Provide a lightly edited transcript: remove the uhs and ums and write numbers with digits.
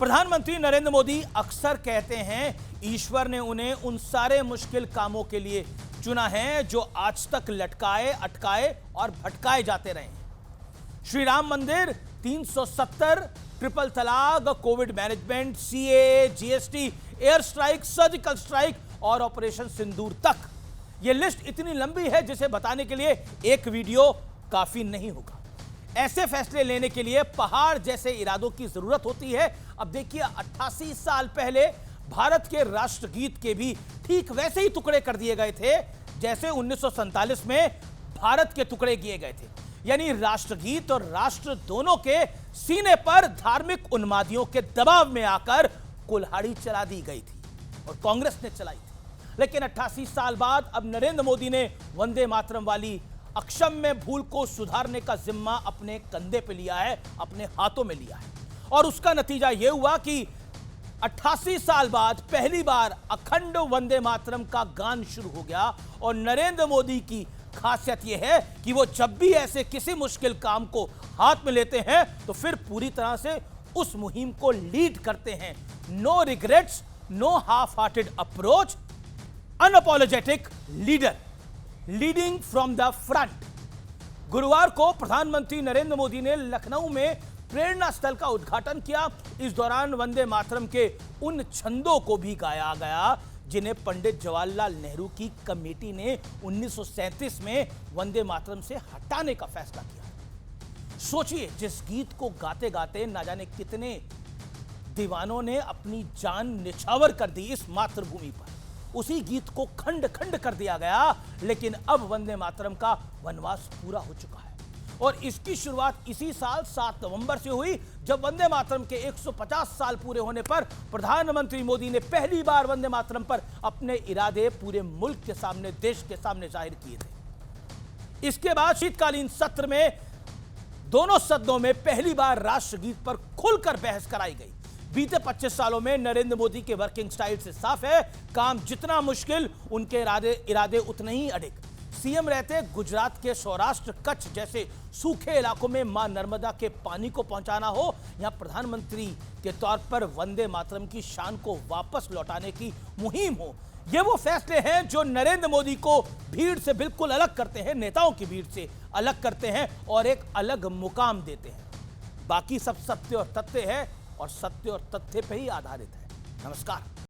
प्रधानमंत्री नरेंद्र मोदी अक्सर कहते हैं ईश्वर ने उन्हें उन सारे मुश्किल कामों के लिए चुना है जो आज तक लटकाए, अटकाए और भटकाए जाते रहे हैं। श्री राम मंदिर, 370, ट्रिपल तलाक, Covid management, CA, GST, air strike, surgical strike और ऑपरेशन सिंदूर तक। यह लिस्ट इतनी लंबी है जिसे बताने के लिए एक वीडियो काफी नहीं होगा। ऐसे फैसले लेने के लिए पहाड़ जैसे इरादों की जरूरत होती है। अब देखिए, 88 साल पहले भारत के राष्ट्रगीत के भी ठीक वैसे ही टुकड़े कर दिए गए थे जैसे 1947 में भारत के टुकड़े किए गए थे। यानी राष्ट्रगीत और राष्ट्र दोनों के सीने पर धार्मिक उन्मादियों के दबाव में आकर कुल्हाड़ी चला दी गई थी और कांग्रेस ने चलाई थी। लेकिन 88 साल बाद अब नरेंद्र मोदी ने वंदे मातरम वाली अक्षम्य भूल को सुधारने का जिम्मा अपने कंधे पे लिया है, अपने हाथों में लिया है। और उसका नतीजा यह हुआ कि 88 साल बाद पहली बार अखंड वंदे मातरम का गान शुरू हो गया। और नरेंद्र मोदी की खासियत यह है कि वो जब भी ऐसे किसी मुश्किल काम को हाथ में लेते हैं तो फिर पूरी तरह से उस मुहिम को लीड करते हैं। No regrets, no half hearted approach, unapologetic leader, leading from the front. गुरुवार को प्रधानमंत्री नरेंद्र मोदी ने लखनऊ में प्रेरणा स्थल का उद्घाटन किया। इस दौरान वंदे मातरम के उन छंदों को भी गाया गया जिन्हें पंडित जवाहरलाल नेहरू की कमेटी ने 1937 में वंदे मातरम से हटाने का फैसला किया। सोचिए, जिस गीत को गाते गाते ना जाने कितने दीवानों ने अपनी जान निछावर कर दी इस मातृभूमि पर, उसी गीत को खंड खंड कर दिया गया। लेकिन अब वंदे मातरम का वनवास पूरा हो चुका है और इसकी शुरुआत इसी साल 7 नवंबर से हुई, जब वंदे मातरम के 150 साल पूरे होने पर प्रधानमंत्री मोदी ने पहली बार वंदे मातरम पर अपने इरादे पूरे मुल्क के सामने, देश के सामने जाहिर किए थे। इसके बाद शीतकालीन सत्र में दोनों सदनों में पहली बार राष्ट्रगीत पर खुलकर बहस कराई गई। बीते 25 सालों में नरेंद्र मोदी के वर्किंग स्टाइल से साफ है, काम जितना मुश्किल, उनके इरादे उतने ही अड़िग। सीएम रहते गुजरात के सौराष्ट्र, कच्छ जैसे सूखे इलाकों में मां नर्मदा के पानी को पहुंचाना हो या प्रधानमंत्री के तौर पर वंदे मातरम की शान को वापस लौटाने की मुहिम हो, ये वो फैसले हैं जो नरेंद्र मोदी को भीड़ से बिल्कुल अलग करते हैं, नेताओं की भीड़ से अलग करते हैं और एक अलग मुकाम देते हैं। बाकी सब सत्य और तथ्य है और सत्य और तथ्य पर ही आधारित है। नमस्कार।